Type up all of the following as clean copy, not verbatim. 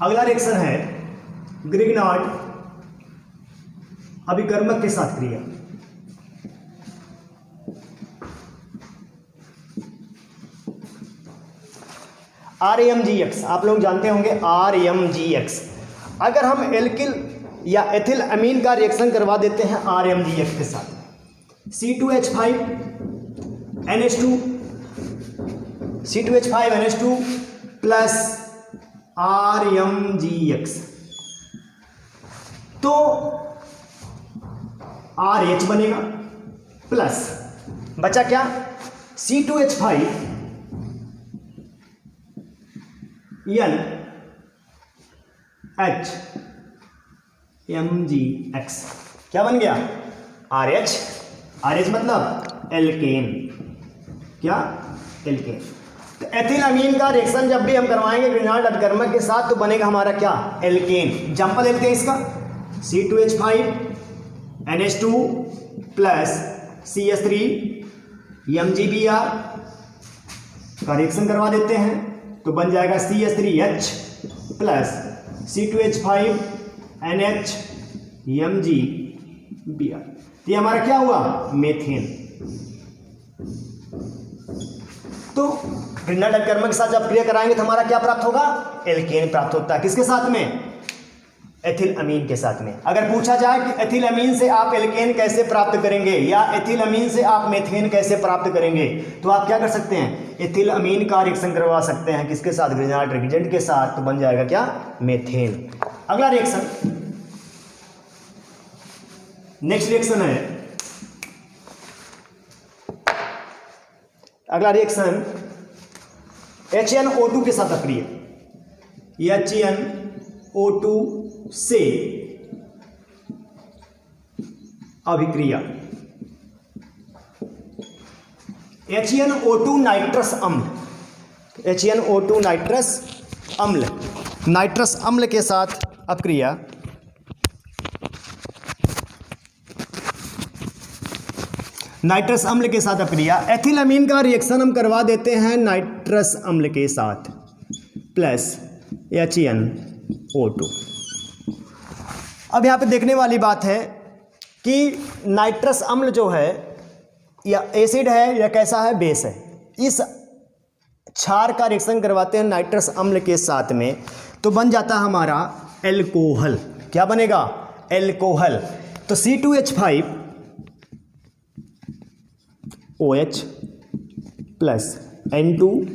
अगला रिएक्शन है ग्रिग्नार्ड अभिकर्मक के साथ क्रिया। RMGX आप लोग जानते होंगे RMGX। अगर हम एल्किल या एथिल अमीन का रिएक्शन करवा देते हैं RMGX के साथ, C2H5NH2 प्लस RMGX, तो RH बनेगा प्लस बचा क्या C2H5NHMgX, क्या बन गया RH मतलब एल्केन, क्या एल्केन। तो एथिल अमीन का रिएक्शन जब भी हम करवाएंगे ग्रिग्नार्ड अभिकर्मक के साथ तो बनेगा हमारा क्या एल्केन। एग्जाम्पल लेते हैं इसका C2H5NH2 प्लस CS3MgBr का रिएक्शन करवा देते हैं तो बन जाएगा CS3H प्लस C2H5NHMgBr। ये हमारा क्या हुआ मेथेन। तो ग्रिग्नार्ड अभिकर्मक के साथ जब क्रिया कराएंगे तो हमारा क्या प्राप्त होगा एल्केन प्राप्त होता है। किसके साथ में एथिल अमीन के साथ में। अगर पूछा जाए कि एथिल अमीन से आप एल्केन कैसे प्राप्त करेंगे या एथिल अमीन से आप मेथेन कैसे प्राप्त करेंगे तो आप क्या कर सकते हैं एथिल अमीन का रिएक्शन करवा सकते हैं किसके साथ ग्रिग्नार्ड रिएजेंट के साथ, तो बन जाएगा क्या मेथेन। अगला रिएक्शन नेक्स्ट रिएक्शन है, अगला रिएक्शन HNO2 के साथ अक्रिय, HNO2 से अभिक्रिया। HNO2 नाइट्रस अम्ल, HNO2 नाइट्रस अम्ल के साथ अभिक्रिया। नाइट्रस अम्ल के साथ अभिक्रिया एथिल अमीन का रिएक्शन हम करवा देते हैं नाइट्रस अम्ल के साथ प्लस HNO2। अब यहाँ पे देखने वाली बात है कि नाइट्रस अम्ल जो है या एसिड है या कैसा है बेस है। इस क्षार का रिएक्शन करवाते हैं नाइट्रस अम्ल के साथ में तो बन जाता है हमारा एल्कोहल। क्या बनेगा एल्कोहल। तो C2H5OH प्लस N2,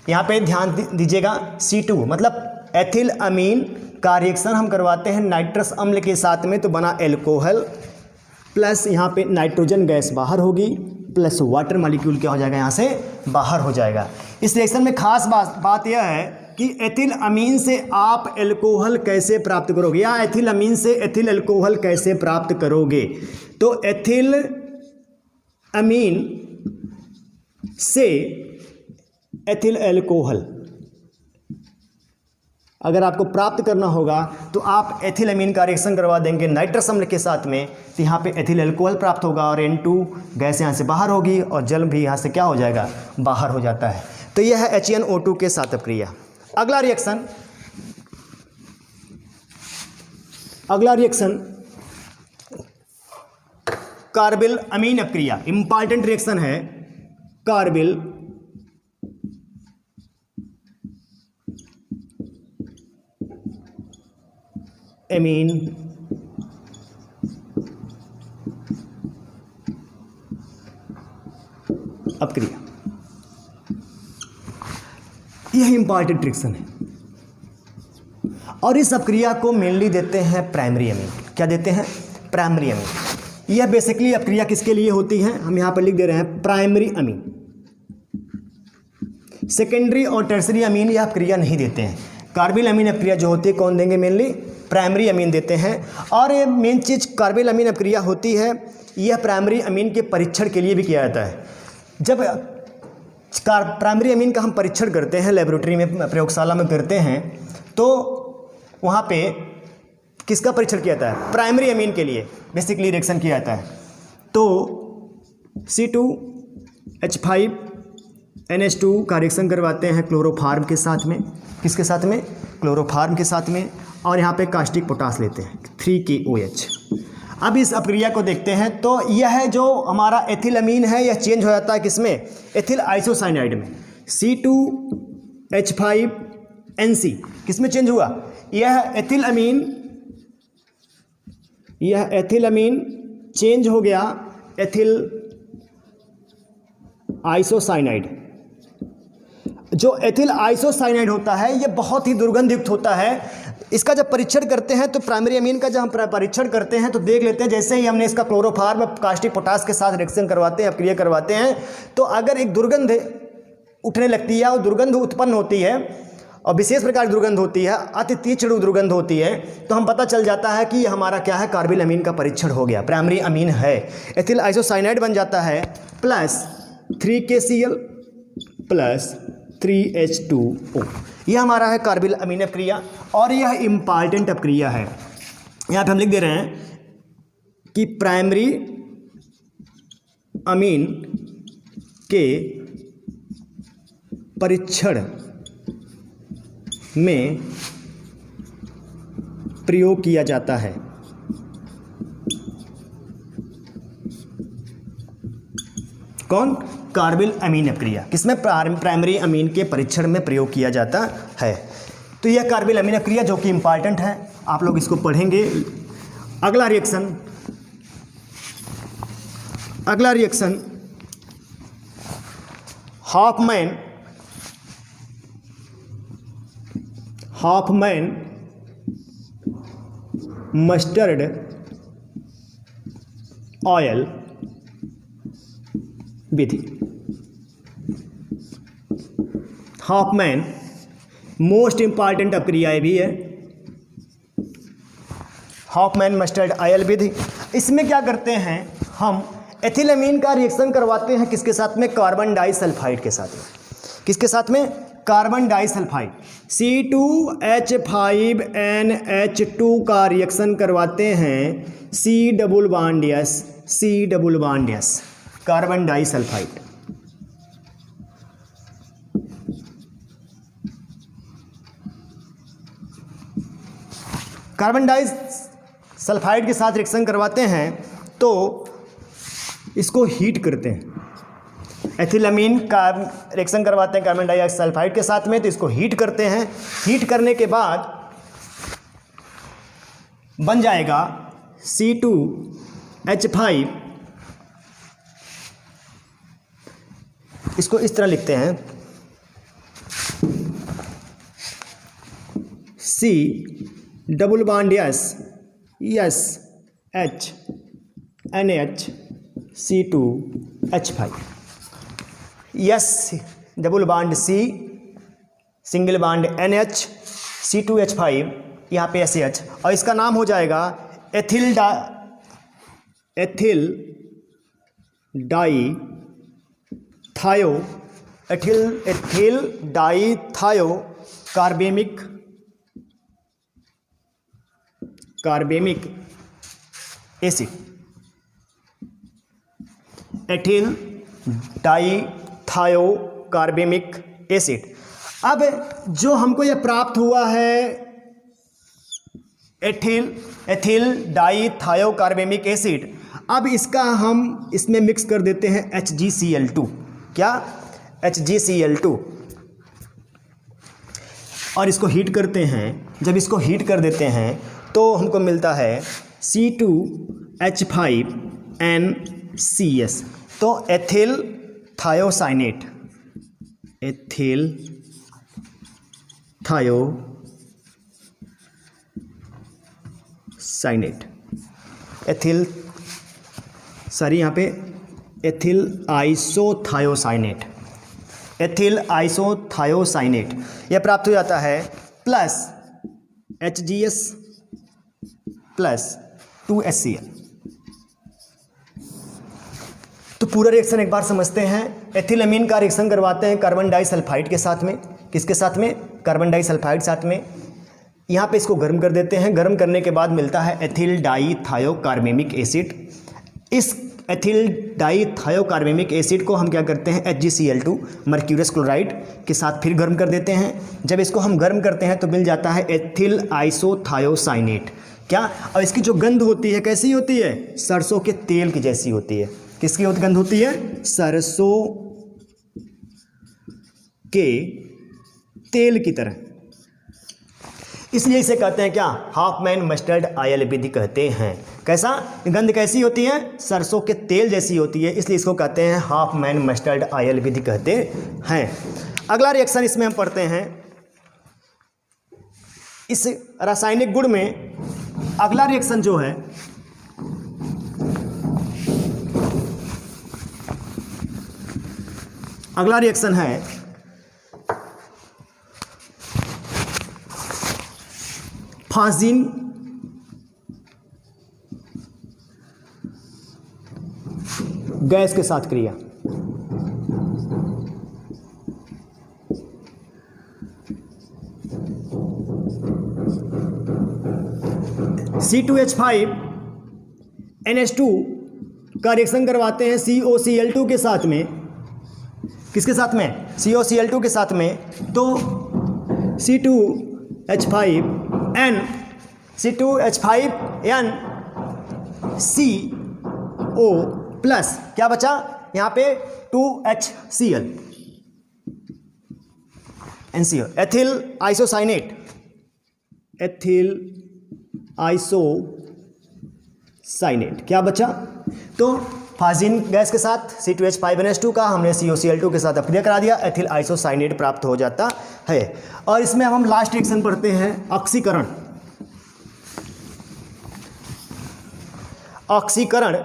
यहाँ पे ध्यान दीजिएगा C2 मतलब एथिल अमीन का रिएक्शन हम करवाते हैं नाइट्रस अम्ल के साथ में तो बना एल्कोहल प्लस यहाँ पे नाइट्रोजन गैस बाहर होगी प्लस वाटर मॉलिक्यूल क्या हो जाएगा यहाँ से बाहर हो जाएगा। इस रिएक्शन में खास बात यह है कि एथिल अमीन से आप एल्कोहल कैसे प्राप्त करोगे या एथिल अमीन से एथिल एल्कोहल कैसे प्राप्त करोगे। तो एथिल अमीन से एथिल एल्कोहल अगर आपको प्राप्त करना होगा तो आप एथिल अमीन का रिएक्शन करवा देंगे नाइट्रस अम्ल के साथ में तो यहाँ पे एथिल एल्कोहल प्राप्त होगा और N2 गैस यहाँ से बाहर होगी और जल भी यहाँ से क्या हो जाएगा बाहर हो जाता है। तो यह है HNO2 के साथ अभिक्रिया। अगला रिएक्शन कार्बिल अमीन अभिक्रिया। इंपॉर्टेंट रिएक्शन है कार्बिल अमीन अभिक्रिया। यह इंपॉर्टेंट रिएक्शन है और इस अभिक्रिया को मेनली देते हैं प्राइमरी अमीन। क्या देते हैं प्राइमरी अमीन। यह बेसिकली अभिक्रिया किसके लिए होती है हम यहाँ पर लिख दे रहे हैं प्राइमरी अमीन। सेकेंडरी और टर्सरी अमीन यह अभिक्रिया नहीं देते हैं। कार्बिल अमीन अभिक्रिया जो होती है कौन देंगे मेनली प्राइमरी अमीन देते हैं। और ये मेन चीज़ कार्बिल अमीन अभिक्रिया होती है यह प्राइमरी अमीन के परीक्षण के लिए भी किया जाता है। जब प्राइमरी अमीन का हम परीक्षण करते हैं लेबोरेटरी में प्रयोगशाला में करते हैं तो वहाँ पे किसका परीक्षण किया जाता है प्राइमरी अमीन के लिए बेसिकली रिएक्शन किया जाता है। तो C2H5NH2 का रिएक्शन करवाते हैं क्लोरोफार्म के साथ में। किसके साथ में क्लोरोफार्म के साथ में, और यहाँ पे कास्टिक पोटास लेते हैं 3KOH। अब इस अपक्रिया को देखते हैं तो यह जो हमारा एथिलअमीन है यह चेंज हो जाता है किसमें, एथिल आइसोसाइनाइड में, C2H5NC किसमें चेंज हुआ, यह एथिलअमीन चेंज हो गया एथिल आइसोसाइनाइड। जो एथिल आइसोसाइनाइड होता है ये बहुत ही दुर्गंधयुक्त होता है। इसका जब परीक्षण करते हैं तो प्राइमरी अमीन का जब हम परीक्षण करते हैं तो देख लेते हैं, जैसे ही हमने इसका क्लोरोफार्म कास्टिक पोटास के साथ रिएक्शन करवाते हैं, अपक्रिया करवाते हैं, तो अगर एक दुर्गंध उठने लगती है और दुर्गंध उत्पन्न होती है और विशेष प्रकार की दुर्गंध होती है, अति तीक्ष्ण दुर्गंध होती है, तो हम पता चल जाता है कि हमारा क्या है, कार्बिल अमीन का परीक्षण हो गया, प्राइमरी अमीन है। एथिल आइसोसाइनाइड बन जाता है प्लस 3KCl प्लस 3H2O। यह हमारा है कार्बिल अमीन अपक्रिया और यह इम्पॉर्टेंट अपक्रिया है। यहाँ पे हम लिख दे रहे हैं कि प्राइमरी अमीन के परीक्षण में प्रयोग किया जाता है। कौन, कार्बिल अमीन अपक्रिया, किसमें, प्राइमरी अमीन के परीक्षण में प्रयोग किया जाता है। तो यह कार्बिल अमीन अपक्रिया जो कि इंपॉर्टेंट है, आप लोग इसको पढ़ेंगे। अगला रिएक्शन हॉफमैन मस्टर्ड ऑयल विधि। हॉफमैन मोस्ट इंपॉर्टेंट अपक्रिया भी है, हॉफमैन मस्टर्ड ऑयल विधि। इसमें क्या करते हैं, हम एथिलअमीन का रिएक्शन करवाते हैं किसके साथ में, कार्बन डाइसल्फाइड के साथ में। किसके साथ में, कार्बन डाइसल्फाइड, C2H5NH2 का रिएक्शन करवाते हैं C double bond yes carbon disulphide. Carbon disulphide के साथ रिएक्शन करवाते हैं तो इसको हीट करते हैं। एथिलअमीन का रिएक्शन करवाते हैं कार्बन डाइसल्फाइड के साथ में, तो इसको हीट करते हैं। हीट करने के बाद बन जाएगा C2H5, इसको इस तरह लिखते हैं C double bond yes H NH C2H5, yes double bond C single bond NH C2H5, यहाँ पे SH, और इसका नाम हो जाएगा एथिल डाईथायो कार्बेमिक एसिड, एथिल डाईथायो कार्बेमिक एसिड। अब जो हमको यह प्राप्त हुआ है एथिल डाईथायो कार्बेमिक एसिड, अब इसका हम इसमें मिक्स कर देते हैं HgCl2, क्या, HgCl2, और इसको हीट करते हैं। जब इसको हीट कर देते हैं तो हमको मिलता है C2H5NCS, तो एथिल थायोसाइनेट, यहाँ पे एथिल आइसोथायोसाइनेट, यह प्राप्त हो जाता है प्लस HGS प्लस 2HCl। तो पूरा रिएक्शन एक बार समझते हैं। एथिलअमीन का रिएक्शन करवाते हैं कार्बन डाइसल्फाइड के साथ में, किसके साथ में, कार्बन डाइसल्फाइड साथ में। यहाँ पे इसको गर्म कर देते हैं। गर्म करने के बाद मिलता है एथिल डाईथायो कार्बेमिक एसिड। इस एथिल डाइथायोकार्बेमिक एसिड को हम क्या करते हैं HgCl2 मर्क्यूरियस क्लोराइड के साथ फिर गर्म कर देते हैं। जब इसको हम गर्म करते हैं तो मिल जाता है एथिल आइसोथायोसाइनेट। क्या? और इसकी जो गंध होती है कैसी होती है? सरसों के तेल की जैसी होती है। किसकी गंध होती है? सरसों के तेल की तरह। इसलिए इसे कहते हैं क्या? हाफमैन मस्टर्ड ऑयल विधि कहते हैं। कैसा? गंध कैसी होती है? सरसों के तेल जैसी होती है, इसलिए इसको कहते हैं हाफमैन मस्टर्ड ऑयल विधि कहते हैं। अगला रिएक्शन इसमें हम पढ़ते हैं। इस रासायनिक गुण में अगला रिएक्शन जो है अगला रिएक्शन है फाजिन गैस के साथ क्रिया। C2H5 NH2 का रिएक्शन करवाते हैं COCl2 के साथ में। किसके साथ में? COCl2 के साथ में। तो C2H5N CO प्लस क्या बचा यहाँ पे? 2HCl NCO ethyl isocyanate. Ethyl isocyanate क्या बचा? तो फाजिन गैस के साथ C2H5NH2 का हमने COCl2 के साथ अपक्रिया करा दिया, एथिल आइसोसाइनेट प्राप्त हो जाता है। और इसमें हम लास्ट रिएक्शन पढ़ते हैं ऑक्सीकरण। ऑक्सीकरण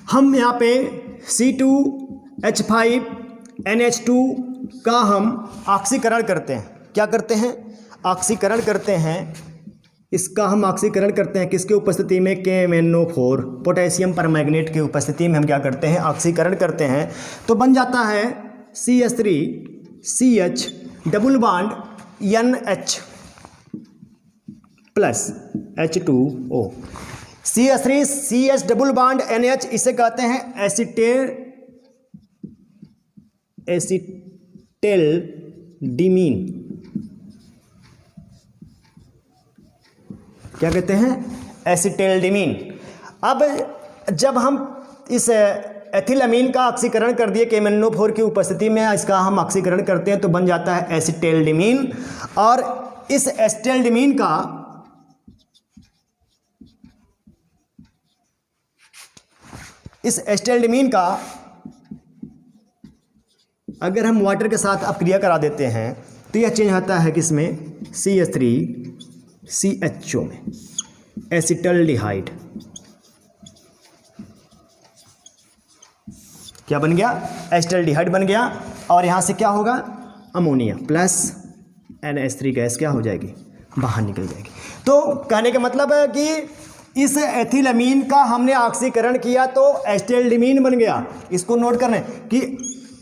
हम यहाँ पे C2H5NH2 का हम ऑक्सीकरण करते हैं। क्या करते हैं? ऑक्सीकरण करते हैं। इसका हम ऑक्सीकरण करते हैं किसके उपस्थिति में? KMnO4 पोटेशियम परमैंगनेट की उपस्थिति में हम क्या करते हैं? ऑक्सीकरण करते हैं। तो बन जाता है CH3CH double bond NH plus H2O। CH3CH double bond NH इसे कहते हैं एसिटेल्डिमीन। क्या कहते हैं? एसिटेल्डिमीन। अब जब हम इस एथिलअमीन का ऑक्सीकरण कर दिए KMnO4 की उपस्थिति में, इसका हम ऑक्सीकरण करते हैं तो बन जाता है एसिटेल्डिमीन। और इस एसिटेल्डिमीन का अगर हम वाटर के साथ अपक्रिया करा देते हैं तो यह चेंज होता है किसमें? CH3CHO में एसिटल्डिहाइड। क्या बन गया? एसिटल्डिहाइड बन गया। और यहाँ से क्या होगा? अमोनिया प्लस NH3 गैस क्या हो जाएगी? बाहर निकल जाएगी। तो कहने का मतलब है कि इस एथिलअमीन का हमने ऑक्सीकरण किया तो एसिटल्डिमीन बन गया। इसको नोट करना है कि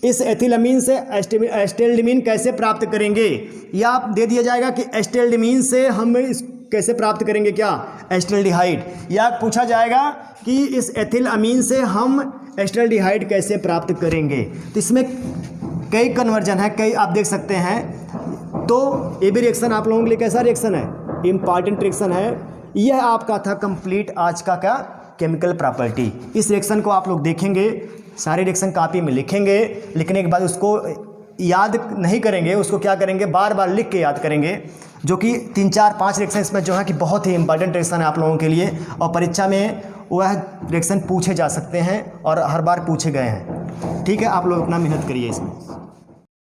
इस एथिलअमीन से एसिटल्डिमीन कैसे प्राप्त करेंगे, या आप दे दिया जाएगा कि एसिटल्डिमीन से हम कैसे प्राप्त करेंगे क्या? एसिटल्डिहाइड। या पूछा जाएगा कि इस एथिलअमीन से हम एसिटल्डिहाइड कैसे प्राप्त करेंगे। तो इसमें कई कन्वर्जन है, कई आप देख सकते हैं। तो ये भी रिएक्शन आप लोगों के लिए कैसा रिएक्शन है? इंपॉर्टेंट रिएक्शन है। यह आपका था कंप्लीट आज का क्या? Chemical property. इस रिएक्शन को आप लोग देखेंगे, सारे रिएक्शन कॉपी में लिखेंगे। लिखने के बाद उसको याद नहीं करेंगे, उसको क्या करेंगे? बार बार लिख के याद करेंगे। जो कि 3 4 5 रिएक्शन इसमें जो है कि बहुत ही इंपॉर्टेंट रिएक्शन है आप लोगों के लिए, और परीक्षा में वह रिएक्शन पूछे जा सकते हैं और हर बार पूछे गए हैं। ठीक है, आप लोग अपना मेहनत करिए इसमें।